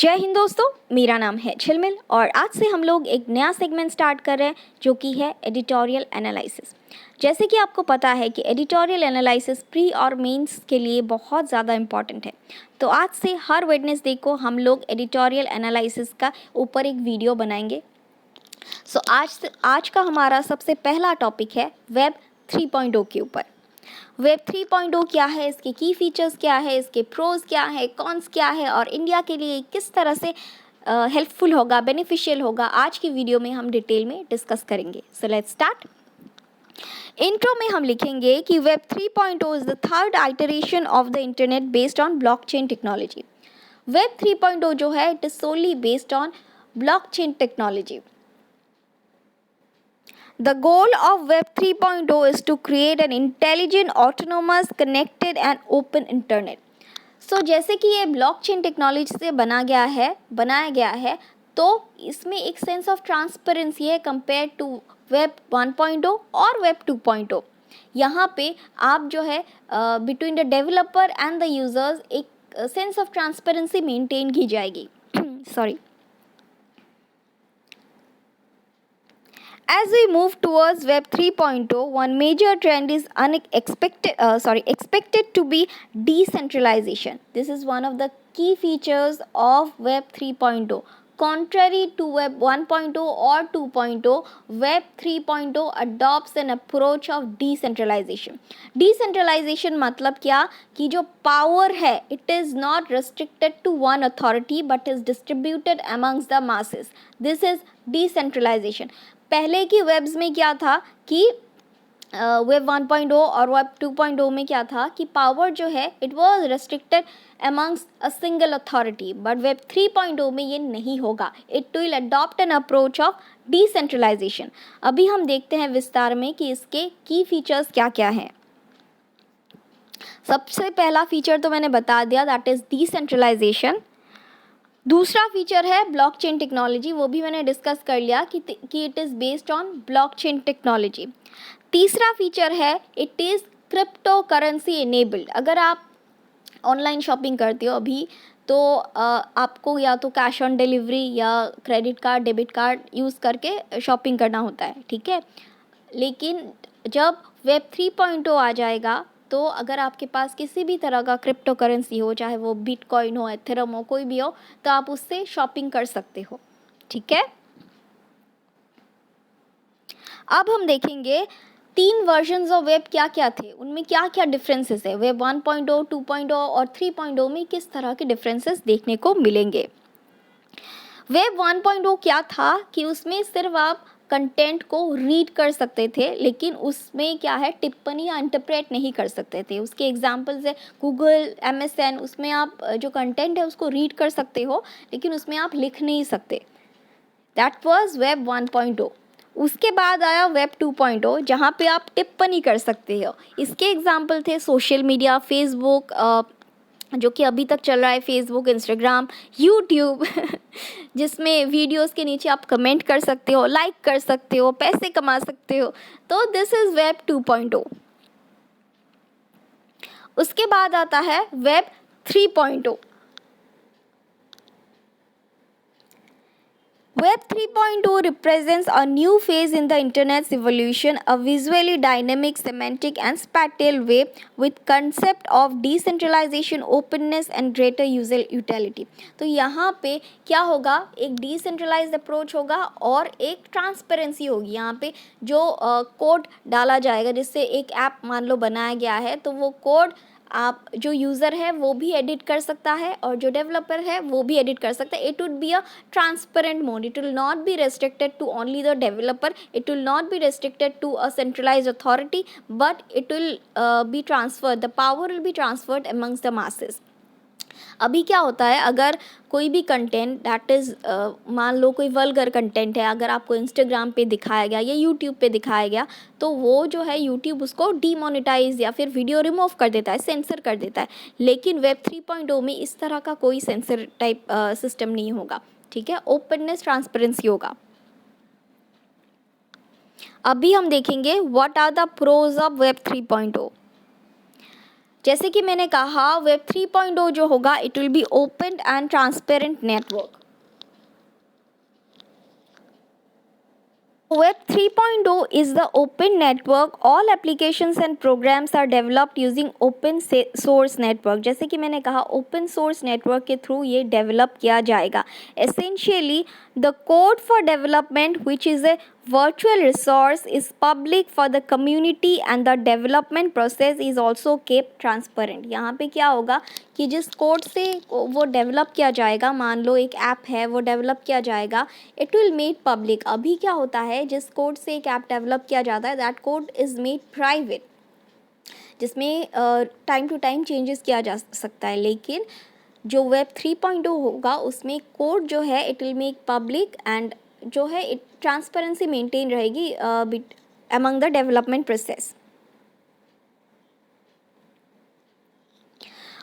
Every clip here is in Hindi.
जय हिंद दोस्तों, मेरा नाम है झिलमिल और आज से हम लोग एक नया सेगमेंट स्टार्ट कर रहे हैं जो कि है एडिटोरियल एनालिसिस। जैसे कि आपको पता है कि एडिटोरियल एनालिसिस प्री और मेंस के लिए बहुत ज़्यादा इम्पॉर्टेंट है। तो आज से हर वेडनेसडे को हम लोग एडिटोरियल एनालिसिस का ऊपर एक वीडियो बनाएंगे। आज का हमारा सबसे पहला टॉपिक है वेब 3.0 के ऊपर। वेब 3.0 क्या है, इसके की फीचर्स क्या है, इसके प्रोज क्या है, कॉन्स क्या है और इंडिया के लिए किस तरह से हेल्पफुल होगा, बेनिफिशियल होगा, आज की वीडियो में हम डिटेल में डिस्कस करेंगे। So let's start. इंट्रो में हम लिखेंगे कि web 3.0 is the third iteration of the internet based on blockchain technology. Web 3.0 जो है it is solely based on blockchain technology. The goal of Web 3.0 is to create an intelligent, autonomous, connected and open internet. So जैसे कि ये ब्लॉकचेन टेक्नोलॉजी से बनाया गया है तो इसमें एक सेंस ऑफ ट्रांसपेरेंसी है कंपेयर टू वेब 1.0 और वेब 2.0। यहाँ पे आप जो है between the developer and the users एक सेंस ऑफ ट्रांसपेरेंसी मेंटेन की जाएगी। Sorry. As we move towards Web 3.0, one major trend is expected to be decentralization. This is one of the key features of Web 3.0. Contrary to Web 1.0 or 2.0, Web 3.0 adopts an approach of decentralization. Decentralization मतलब क्या कि जो power है it is not restricted to one authority but is distributed amongst the masses. This is decentralization. पहले की वेब्स में क्या था कि वेब 1.0 और वेब 2.0 में क्या था कि पावर जो है it was restricted amongst a single authority, but web 3.0 में ये नहीं होगा। It will adopt an approach of decentralisation. अभी हम देखते हैं विस्तार में कि इसके की फीचर्स क्या क्या हैं। सबसे पहला फीचर तो मैंने बता दिया, दैट इज डिसेंट्रलाइजेशन। दूसरा फीचर है ब्लॉकचेन टेक्नोलॉजी, वो भी मैंने डिस्कस कर लिया कि it is based on blockchain technology. तीसरा फीचर है it is crypto currency enabled. अगर आप ऑनलाइन शॉपिंग करते हो अभी तो आपको या तो कैश ऑन डिलीवरी या credit card, debit card use करके शॉपिंग करना होता है, ठीक है। लेकिन जब वेब 3.0 आ जाएगा तो अगर आपके पास किसी भी तरह का क्रिप्टो करेंसी हो, चाहे वो बिटकॉइन हो, एथेरम हो, कोई भी हो, तो आप उससे शॉपिंग कर सकते हो, ठीक है। अब हम देखेंगे 3 वर्जन्स ऑफ वेब क्या क्या थे, उनमें क्या क्या डिफरेंसेस है। वेब 1.0, 2.0 और 3.0 में किस तरह के डिफरेंसेस देखने को मिलेंगे। वेब 1.0 क्या था कि उसमें सिर्फ आप कंटेंट को रीड कर सकते थे, लेकिन उसमें क्या है टिप्पणी या इंटरप्रेट नहीं कर सकते थे। उसके एग्जांपल्स है गूगल, MSN, उसमें आप जो कंटेंट है उसको रीड कर सकते हो लेकिन उसमें आप लिख नहीं सकते। That was web 1.0। उसके बाद आया वेब 2.0 जहाँ पे आप टिप्पणी कर सकते हो। इसके एग्जाम्पल थे सोशल मीडिया, फेसबुक जो कि अभी तक चल रहा है, फेसबुक, इंस्टाग्राम, यूट्यूब जिसमें वीडियोस के नीचे आप कमेंट कर सकते हो, लाइक कर सकते हो, पैसे कमा सकते हो। तो दिस इज़ वेब 2.0। उसके बाद आता है web 3.0। Web 3.0 represents a new phase in the internet's evolution, a visually dynamic, semantic and spatial way with concept of decentralization, openness and greater user utility। तो यहाँ पे क्या होगा, एक decentralized approach होगा और एक transparency होगी। यहाँ पे जो कोड डाला जाएगा, जिससे एक ऐप मान लो बनाया गया है, तो वो कोड आप जो यूज़र है वो भी एडिट कर सकता है और जो डेवलपर है वो भी एडिट कर सकता है। It would be a transparent mode, it will not be restricted to only the developer, it will not be restricted to a centralised authority, but it will be transferred, the power will be transferred amongst the masses. अभी क्या होता है, अगर कोई भी कंटेंट दैट इज़ मान लो कोई वल्गर कंटेंट है, अगर आपको इंस्टाग्राम पे दिखाया गया या यूट्यूब पे दिखाया गया, तो वो जो है यूट्यूब उसको डीमोनेटाइज या फिर वीडियो रिमूव कर देता है, सेंसर कर देता है। लेकिन वेब 3.0 में इस तरह का कोई सेंसर टाइप सिस्टम नहीं होगा, ठीक है। ओपननेस, ट्रांसपेरेंसी होगा। अभी हम देखेंगे what are the pros of web 3.0। जैसे कि मैंने कहा वेब 3.0 जो होगा it will be open and transparent network. Web 3.0 is the open network. All applications and programs are developed using open source network. जैसे कि मैंने कहा open source network के थ्रू ये develop किया जाएगा। Essentially, the code for development, which is a virtual resource, is public for the community and the development process is also kept transparent. यहाँ पे क्या होगा कि जिस कोड से वो डेवलप किया जाएगा, मान लो एक ऐप है वो डेवलप किया जाएगा, इट विल मेड पब्लिक। अभी क्या होता है जिस कोड से एक ऐप डेवलप किया जाता है that code is made private, जिसमें टाइम टू टाइम चेंजेस किया जा सकता है। लेकिन जो वेब 3.0 होगा उसमें कोड जो है it will make public and जो है इट ट्रांसपेरेंसी मेंटेन रहेगी अमंग द डेवलपमेंट प्रोसेस।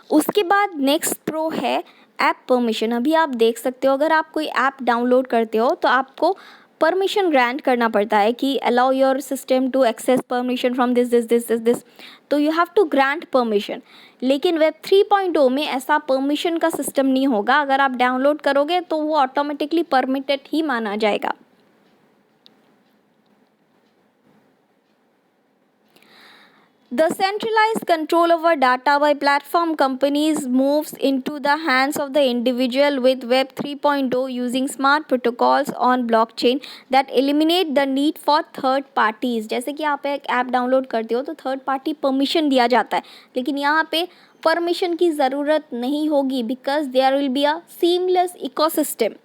उसके बाद नेक्स्ट प्रो है ऐप परमिशन। अभी आप देख सकते हो अगर आप कोई ऐप डाउनलोड करते हो तो आपको परमिशन ग्रांट करना पड़ता है कि allow your system to access permission from this, तो you have to grant permission. लेकिन वेब 3.0 में ऐसा परमिशन का सिस्टम नहीं होगा। अगर आप डाउनलोड करोगे तो वो ऑटोमेटिकली परमिटेड ही माना जाएगा। The centralized control over data by platform companies moves into the hands of the individual with Web 3.0 using smart protocols on blockchain that eliminate the need for third parties. जैसे कि आप एक ऐप डाउनलोड करते हो तो थर्ड पार्टी परमिशन दिया जाता है, लेकिन यहाँ पे परमिशन की ज़रूरत नहीं होगी because there will be a seamless ecosystem.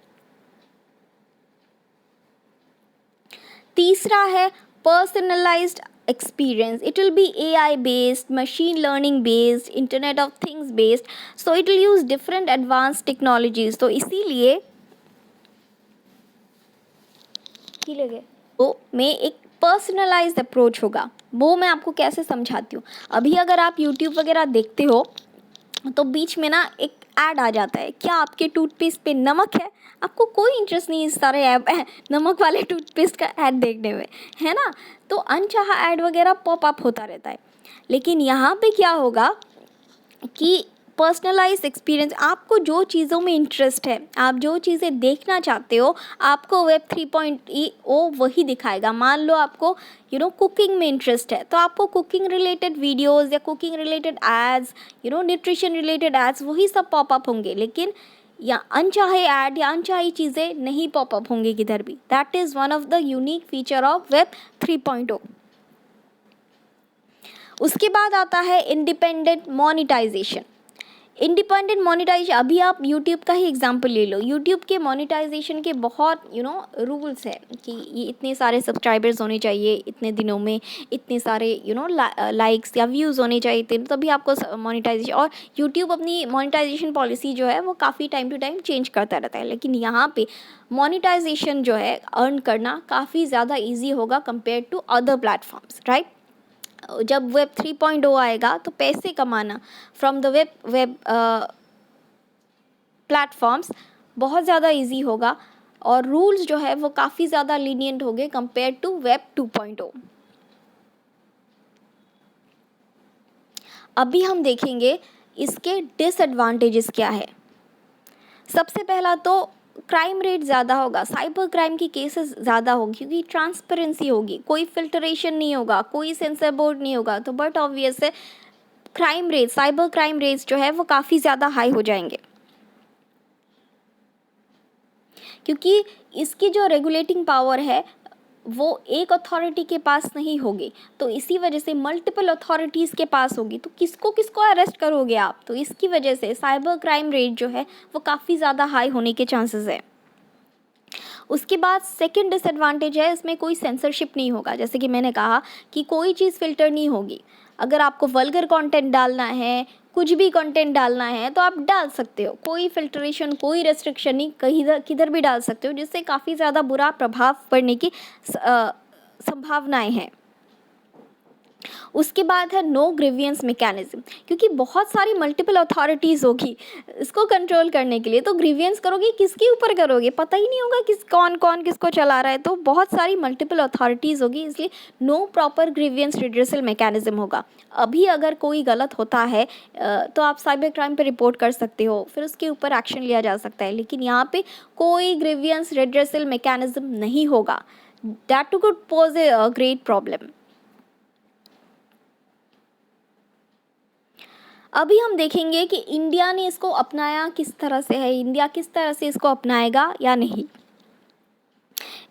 तीसरा है personalised experience. It will be AI based, machine learning based, internet of things based, so it will use different advanced technologies. तो इसीलिए तो में एक पर्सनलाइज्ड अप्रोच होगा। वो मैं आपको कैसे समझाती हूँ। अभी अगर आप YouTube वगैरह देखते हो तो बीच में ना एक ऐड आ जाता है, क्या आपके टूथपेस्ट पे नमक है? आपको कोई इंटरेस्ट नहीं इस सारे ऐप नमक वाले टूथपेस्ट का ऐड देखने में, है ना। तो अनचाहा ऐड वगैरह पॉप अप होता रहता है। लेकिन यहाँ पे क्या होगा कि पर्सनलाइज एक्सपीरियंस, आपको जो चीज़ों में इंटरेस्ट है, आप जो चीज़ें देखना चाहते हो, आपको वेब 3.0 वही दिखाएगा। मान लो आपको कुकिंग में इंटरेस्ट है तो आपको कुकिंग रिलेटेड वीडियोस या cooking related ads, nutrition related ads वही सब पॉप अप होंगे। लेकिन या अनचाहे ऐड या अनचाही चीज़ें नहीं पॉप अप होंगे किधर भी। That is one of the unique feature of web 3.0। उसके बाद आता है इंडिपेंडेंट मोनेटाइजेशन। इंडिपेंडेंट मोनेटाइजेशन, अभी आप यूट्यूब का ही एग्जांपल ले लो। यूट्यूब के मोनेटाइजेशन के बहुत रूल्स है कि ये इतने सारे सब्सक्राइबर्स होने चाहिए इतने दिनों में, इतने सारे लाइक्स या व्यूज़ होने चाहिए तभी आपको मोनेटाइजेशन। और यूट्यूब अपनी मोनेटाइजेशन पॉलिसी जो है वो काफ़ी टाइम टू टाइम चेंज करता रहता है। लेकिन यहाँ पे मोनेटाइजेशन जो है अर्न करना काफ़ी ज़्यादा ईजी होगा compare to other platforms, right. जब वेब 3.0 आएगा तो पैसे कमाना फ्रॉम द वेब प्लेटफॉर्म्स बहुत ज़्यादा इजी होगा और रूल्स जो है वो काफ़ी ज़्यादा लीनियंट होंगे कंपेयर टू वेब 2.0। अभी हम देखेंगे इसके डिसएडवांटेजेस क्या है। सबसे पहला तो क्राइम रेट ज़्यादा होगा, साइबर क्राइम की केसेस ज़्यादा होगी क्योंकि ट्रांसपेरेंसी होगी, कोई फिल्टरेशन नहीं होगा, कोई सेंसर बोर्ड नहीं होगा। तो बट ऑब्वियस है crime rate, cyber crime rates जो है वो काफ़ी ज़्यादा हाई हो जाएंगे क्योंकि इसकी जो रेगुलेटिंग पावर है वो एक अथॉरिटी के पास नहीं होगी। तो इसी वजह से मल्टीपल अथॉरिटीज़ के पास होगी, तो किसको किसको अरेस्ट करोगे आप। तो इसकी वजह से साइबर क्राइम रेट जो है वो काफ़ी ज़्यादा हाई होने के चांसेस है। उसके बाद सेकंड डिसएडवांटेज है इसमें कोई सेंसरशिप नहीं होगा। जैसे कि मैंने कहा कि कोई चीज़ फ़िल्टर नहीं होगी। अगर आपको वल्गर कंटेंट डालना है, कुछ भी कंटेंट डालना है तो आप डाल सकते हो, कोई फिल्ट्रेशन कोई रेस्ट्रिक्शन नहीं, कहीं किधर भी डाल सकते हो, जिससे काफ़ी ज़्यादा बुरा प्रभाव पड़ने की संभावनाएं हैं। उसके बाद है नो ग्रीवियंस मैकेनिज्म, क्योंकि बहुत सारी मल्टीपल अथॉरिटीज़ होगी इसको कंट्रोल करने के लिए, तो ग्रीवियंस करोगे किसके ऊपर करोगे, पता ही नहीं होगा कौन कौन किसको चला रहा है, तो बहुत सारी मल्टीपल अथॉरिटीज़ होगी, इसलिए no proper grievance redressal mechanism होगा। अभी अगर कोई गलत होता है तो आप साइबर क्राइम पे रिपोर्ट कर सकते हो, फिर उसके ऊपर एक्शन लिया जा सकता है, लेकिन यहाँ पे कोई ग्रीवियंस रिड्रेसल मैकेनिज्म नहीं होगा। That could pose a great problem. अभी हम देखेंगे कि इंडिया ने इसको अपनाया किस तरह से है, इंडिया किस तरह से इसको अपनाएगा या नहीं।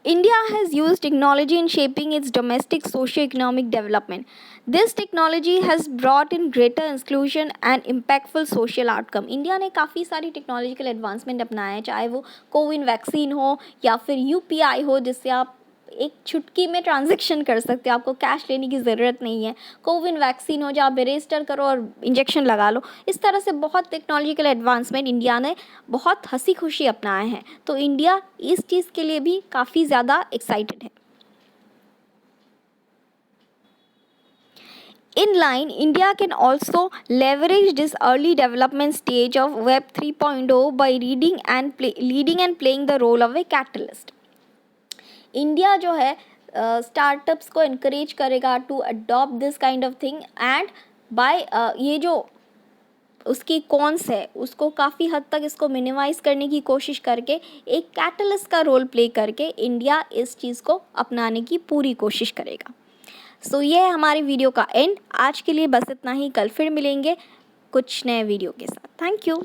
India has used technology in shaping its domestic socio-economic development. This technology has brought in greater inclusion and impactful social outcome. India ने काफ़ी सारी टेक्नोलॉजिकल एडवांसमेंट अपनाया है, चाहे वो कोविन वैक्सीन हो या फिर यूपीआई हो, जिससे आप एक चुटकी में ट्रांजैक्शन कर सकते हो, आपको कैश लेने की ज़रूरत नहीं है। कोविन वैक्सीन हो, जहाँ आप रजिस्टर करो और इंजेक्शन लगा लो। इस तरह से बहुत टेक्नोलॉजिकल एडवांसमेंट इंडिया ने बहुत हंसी खुशी अपनाए हैं, तो इंडिया इस चीज़ के लिए भी काफ़ी ज़्यादा एक्साइटेड है। In line, India can also leverage this early development stage of Web 3.0 by leading and playing the role of a catalyst. India जो है स्टार्टअप्स को इनकरेज करेगा to adopt this kind of thing, and by ये जो उसकी कॉन्स है उसको काफ़ी हद तक इसको मिनिमाइज़ करने की कोशिश करके एक कैटलिस्ट का रोल प्ले करके इंडिया इस चीज़ को अपनाने की पूरी कोशिश करेगा। सो ये है हमारी वीडियो का एंड। आज के लिए बस इतना ही, कल फिर मिलेंगे कुछ नए वीडियो के साथ। Thank you.